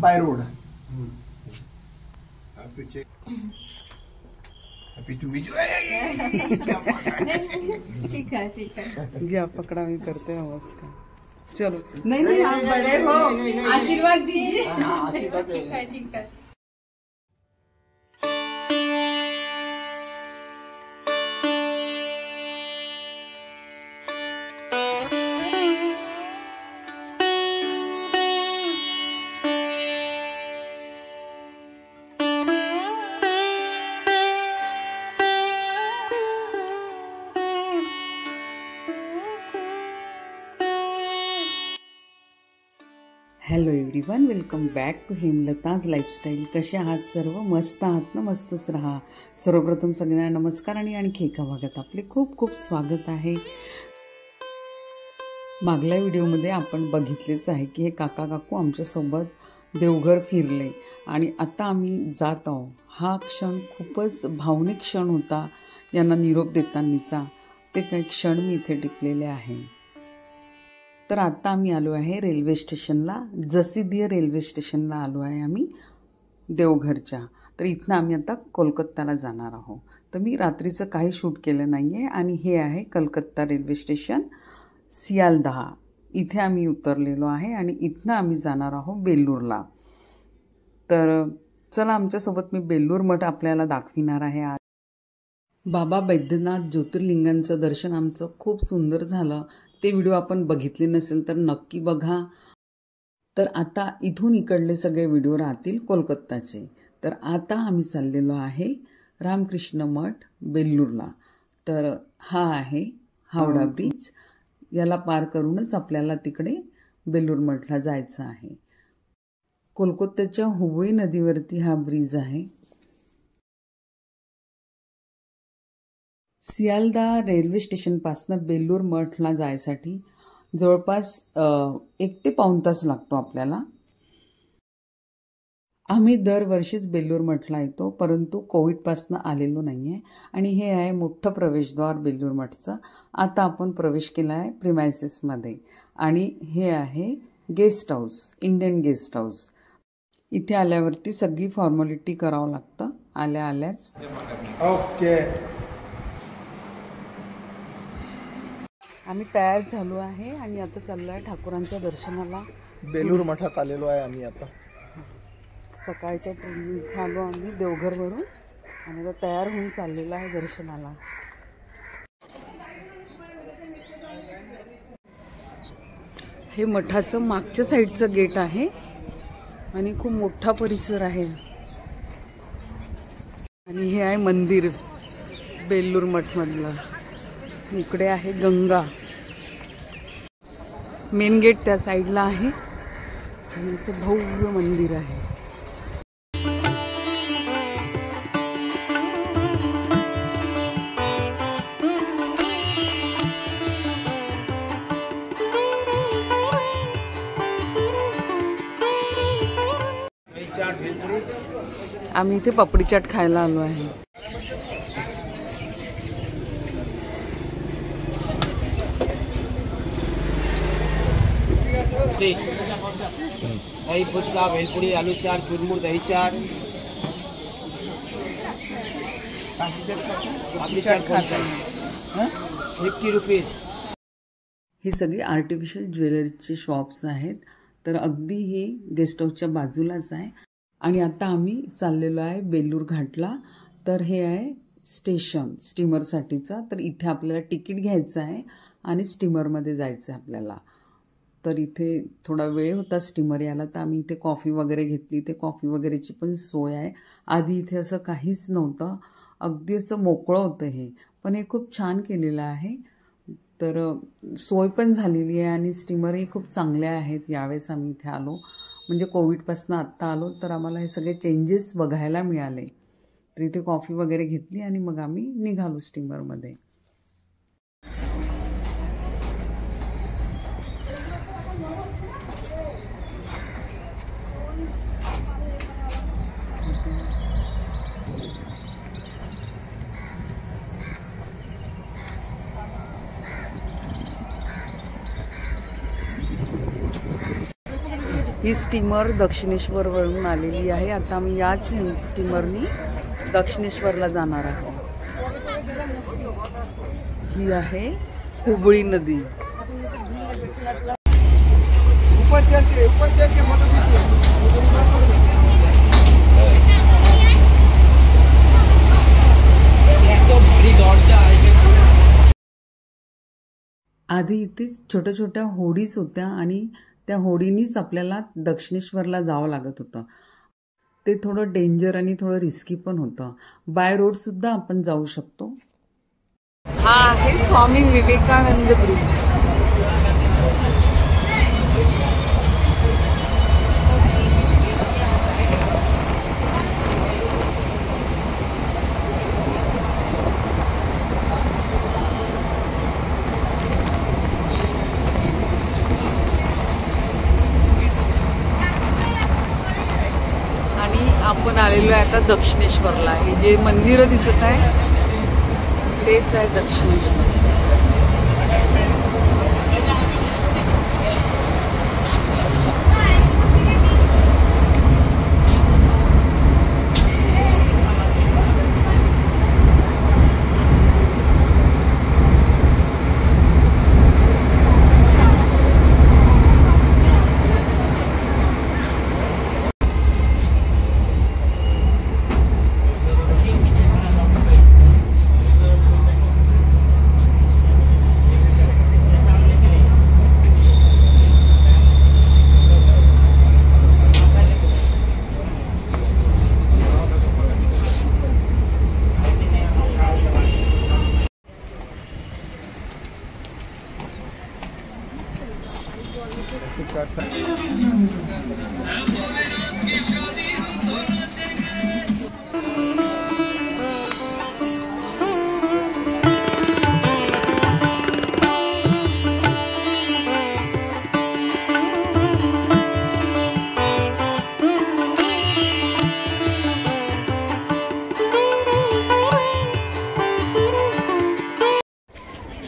Bye road. Happy to meet you. ठीक है ठीक है. घ्या पकड़ा, मी करते नमस्कार. चलो. नहीं नहीं आप बड़े हो, आशीर्वाद दीजिए. आशीर्वाद. ठीक है ठीक है. Hello everyone, welcome back to Hemlata's lifestyle. कसे आहात सर्व? मस्त आहात ना? मस्तच राहा. सर्वप्रथम सगळ्यांना नमस्कार आणि आणखी एका भागात आपले खूप खूप स्वागत आहे. मागल्या व्हिडिओमध्ये आपण बघितलेच आहे की हे काका काकू आमच्यासोबत देवघर फिरले आणि आता आम्ही जात आहोत. हा क्षण खूपच भावनिक क्षण होता यांना निरोप देतानीचा. ते काही क्षण मी इथे टिपलेले आहे. तर आता आम्ही आलो आहे रेल्वे स्टेशनला. जसीदिया रेल्वे स्टेशनला आलो आहे आम्ही देवघरच्या. तर इथनं आम्ही आता कोलकात्याला जाणार आहोत. तर मी रात्रीचं काही शूट केलं नाही आहे. आणि हे आहे कलकत्ता रेल्वे स्टेशन, सियालदह. इथे आम्ही उतरलेलो आहे आणि इथनं आम्ही जाणार आहोत बेल्लूरला. तर चला आमच्यासोबत मी बेल्लूर मठ आपल्याला दाखविणार आहे आज. बाबा बैद्यनाथ ज्योतिर्लिंगांचं दर्शन आमचं खूप सुंदर झालं. ते व्हिडिओ आपण बघितले नसेल तर नक्की बघा. तर आता इथून इकडले सगळे व्हिडिओ राहतील कोलकाताचे. तर आता आम्ही चाललेलो आहे रामकृष्ण मठ बेल्लूरला. तर हा आहे हावडा ब्रिज. याला पार करूनच आपल्याला तिकडे बेल्लूर मठला जायचं आहे. कोलकात्याच्या हुबळी नदीवरती हा ब्रिज आहे. सियालदह रेल्वे स्टेशनपासनं बेल्लूर मठला जायसाठी जवळपास 1 ते पाऊण तास लागतो आपल्याला. आम्ही दरवर्षीच बेल्लूर मठला येतो, परंतु कोविडपासनं आलेलो नाही आहे. आणि हे आहे मोठं प्रवेशद्वार बेल्लूर मठचं. आता आपण प्रवेश केला आहे प्रिमायसेसमध्ये. आणि हे आहे guest house, Indian guest house. इथे आल्यावरती सगळी फॉर्मॅलिटी करावं लागतं आल्याच. ओके. आम्ही तयार झालो आहे आणि आता चाललो आहे ठाकूरांच्या दर्शनाला. बेलूर मठात आलेलो आहे आम्ही आता. सकाळच्या ट्रेनने इथे आलो आम्ही देवघरवरून आणि आता तयार होऊन चाललेलो आहे दर्शनाला. हे मठाचं मागच्या साईडचं गेट आहे आणि खूप मोठा परिसर आहे. आणि हे आहे मंदिर बेल्लूर मठमधलं. इकडे आहे गंगा. मेन गेट त्या साईडला आहे आणि असं भव्य मंदिर आहे. आम्ही इथे पापडी चाट खायला आलो आहे. दही फुचका, भेलपुरी, आलू चाट, चुरमुर, दही चाट, पापड़ी चाट 50 रुपीज. ही सगळी आर्टिफिशियल ज्वेलरीची शॉप्स आहेत. तर अगदी हे गेस्ट हाऊसच्या बाजूलाच आहे. आणि आता आम्ही चाललेलो आहे बेल्लूर घाटला. तर हे आहे स्टेशन स्टीमरसाठीचं. तर इथे आपल्याला तिकीट घ्यायचं आहे आणि स्टीमरमध्ये जायचं आहे आपल्याला. तर इथे थोडा वेळ होता स्टीमर यायला, तर आम्ही इथे कॉफी वगैरे घेतली. इथे कॉफी वगैरेची पण सोय आहे. आधी इथे असं काहीच नव्हतं, अगदी असं मोकळं होतं हे. पण हे खूप छान केलेलं आहे. तर सोय पण झालेली आहे आणि स्टीमरही खूप चांगले आहेत. यावेळेस आम्ही इथे आलो म्हणजे कोविडपासून आत्ता आलो तर आम्हाला हे सगळे चेंजेस बघायला मिळाले. तर इथे कॉफी वगैरे घेतली आणि मग आम्ही निघालो स्टीमरमध्ये. ही स्टीमर दक्षिणेश्वरवरून आलेली आहे. आता आम्ही याच स्टीमरनी दक्षिणेश्वरला जाणार आहोत. ही आहे हुबळी नदी. आधी इथेच छोट्या छोट्या होडीच होत्या आणि त्या होडीनीच आपल्याला दक्षिणेश्वरला जावं लागत होतं. ते थोडं डेंजर आणि थोडं रिस्की पण होतं. बाय रोड सुद्धा आपण जाऊ शकतो. हा आहे स्वामी विवेकानंद ब्रिज. आपण आलेलो आहे आता दक्षिणेश्वरला. हे जे मंदिर दिसत आहे तेच आहे दक्षिणेश्वर.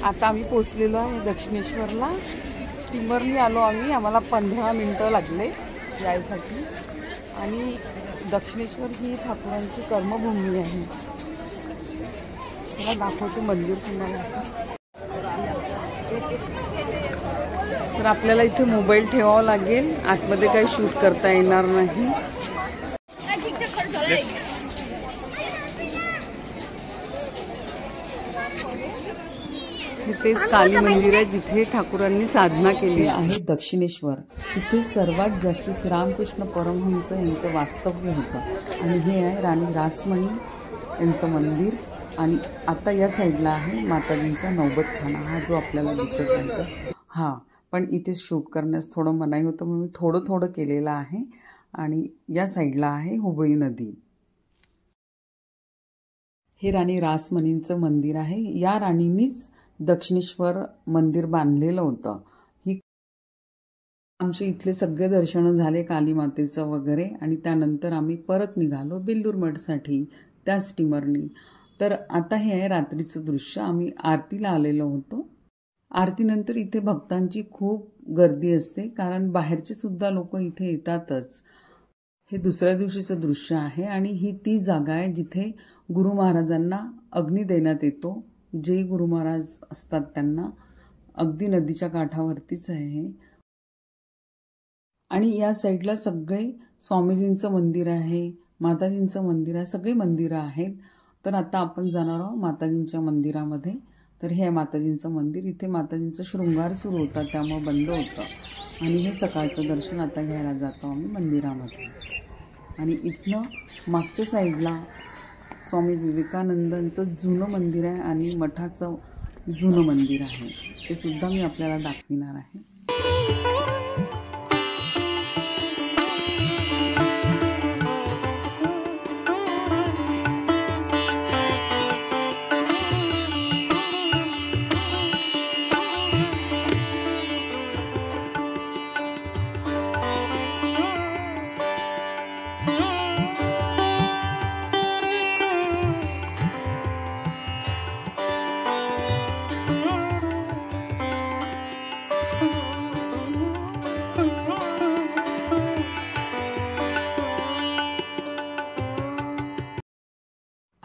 आता आम्ही पोचलेलो आहे दक्षिणेश्वरला. स्टीमरनी आलो आम्ही. आम्हाला 15 मिनटं लागले यायसाठी. आणि दक्षिणेश्वर ही ठाकूरांची कर्मभूमी आहे. मला दाखवते मंदिर तुम्हाला. तर आपल्याला इथे मोबाईल ठेवावा लागेल. आतमध्ये काही शूट करता येणार नाही. इथेच काली मंदिर आहे जिथे ठाकूरांनी साधना केली आहे. दक्षिणेश्वर इथे सर्वात जास्त श्रीरामकृष्ण परमहंस यांचं वास्तव्य होतं. आणि हे आहे राणी रासमणी यांचं मंदिर. आणि आता या साईडला आहे माताजींचा नौबतखाना, हा जो आपल्याला दिसत आहे. हा पण इथे शूट करण्यास थोडं मनाई होतं म्हणून मी थोडं थोडं केलेलं आहे. आणि या साईडला आहे हुबळी नदी. हे राणी रासमणींचं मंदिर आहे. या राणींनीच दक्षिणेश्वर मंदिर बांधलेलं होतं. ही आमचे इथले सगळे दर्शनं झाले काली मातेचं वगैरे. आणि त्यानंतर आम्ही परत निघालो बेल्लूर मठसाठी त्या स्टीमरनी. तर आता हे आहे रात्रीचं दृश्य. आम्ही आरतीला आलेलो होतो. आरतीनंतर इथे भक्तांची खूप गर्दी असते कारण बाहेरचे सुद्धा लोक इथे येतातच. हे दुसऱ्या दिवशीचं दृश्य आहे. आणि ही ती जागा आहे जिथे गुरु महाराजांना अग्नी देण्यात येतो. जे गुरु महाराज असतात त्यांना. अगदी नदीच्या काठावरतीच आहे हे. आणि या साईडला सगळे स्वामीजींचं मंदिर आहे, माताजींचं मंदिर आहे, सगळे मंदिरं आहेत. तर आता आपण जाणार आहोत माताजींच्या मंदिरामध्ये. तर हे माताजींचं मंदिर. इथे माताजींचा शृंगार सुरू होता त्यामुळे बंद होतं. आणि हे सकाळचं दर्शन आता घ्यायला जातो आम्ही मंदिरामध्ये. आणि इथनं मागच्या साईडला स्वामी विवेकानंदांचं जुनं मंदिर आहे आणि मठाचं जुनं मंदिर आहे. ते सुद्धा मी आपल्याला दाखविणार आहे.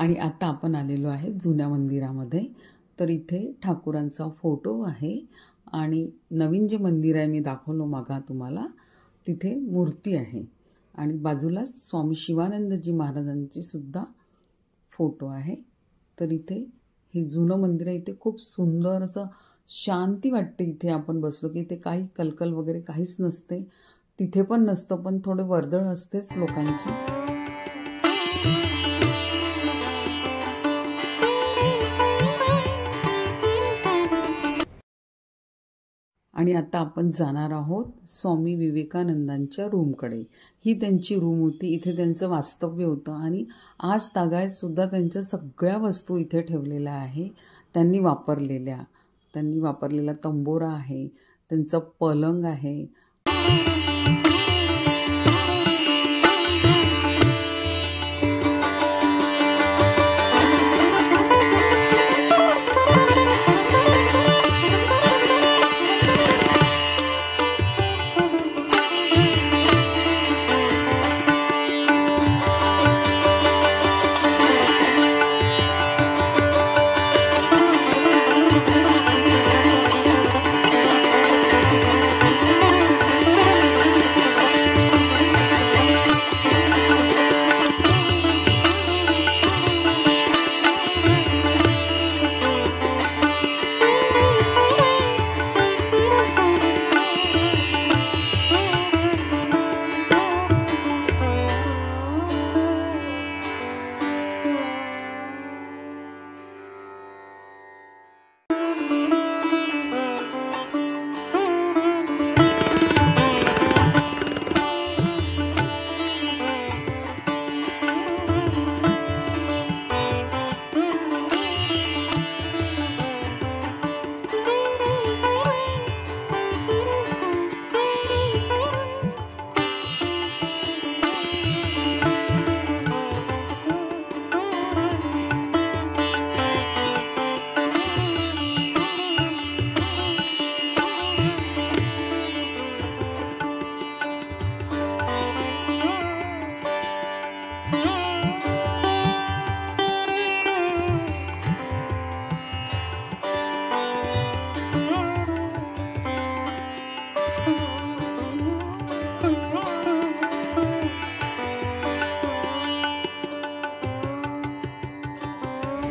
आणि आता आपण आलेलो आहे जुन्या मंदिरामध्ये. तर इथे ठाकूरांचा फोटो आहे आणि नवीन जे मंदिर आहे मी दाखवलो मागा तुम्हाला, तिथे मूर्ती आहे आणि बाजूला स्वामी शिवानंदजी महाराजांची सुद्धा फोटो आहे. तर इथे हे जुनं मंदिर आहे. इथे खूप सुंदर असं शांती वाटते. इथे आपण बसलो की इथे काही कलकल वगैरे काहीच नसते. तिथे पण नसतं, पण थोडे वर्दळ असतेच लोकांची. आणि आता आपण जाणार आहोत स्वामी विवेकानंदांच्या रूमकडे. ही त्यांची रूम होती, इथे त्यांचं वास्तव्य होतं आणि आज तागायतसुद्धा त्यांच्या सगळ्या वस्तू इथे ठेवलेल्या आहे. त्यांनी वापरलेला तंबोरा आहे, त्यांचं पलंग आहे.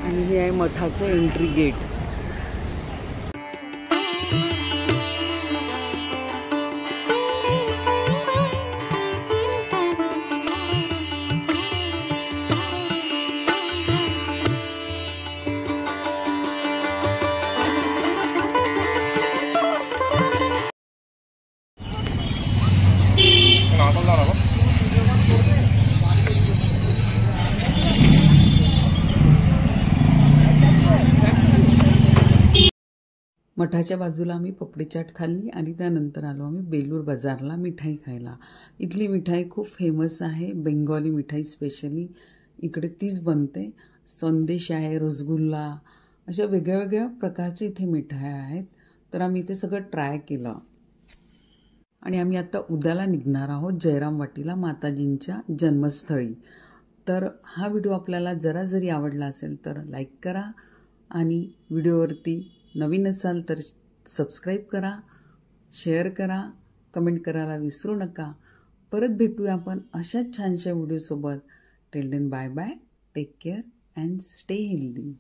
आणि हे आहे मठाचं एंट्री गेट. मठाच्या बाजूला आम्ही पपडी चाट खाल्ली आणि त्यानंतर आलो आम्ही बेलूर बाजारला मिठाई खायला. इथली मिठाई खूप फेमस आहे, बेंगॉली मिठाई स्पेशली इकडे तीच बनते. संदेश आहे, रसगुल्ला, अशा वेगळ्या वेगळ्या प्रकारचे इथे मिठाई आहेत. तर आम्ही इथे सगळं ट्राय केलं आणि आम्ही आता उद्याला निघणार आहोत जयराम वाटीला, माताजींच्या जन्मस्थळी. तर हा व्हिडिओ आपल्याला जरा जरी आवडला असेल तर लाईक करा आणि व्हिडिओवरती नवीन असाल तर सबस्क्राईब करा, शेअर करा, कमेंट करायला विसरू नका. परत भेटूया आपण अशाच छानशा व्हिडिओसोबत. Till then bye bye, take care and stay healthy.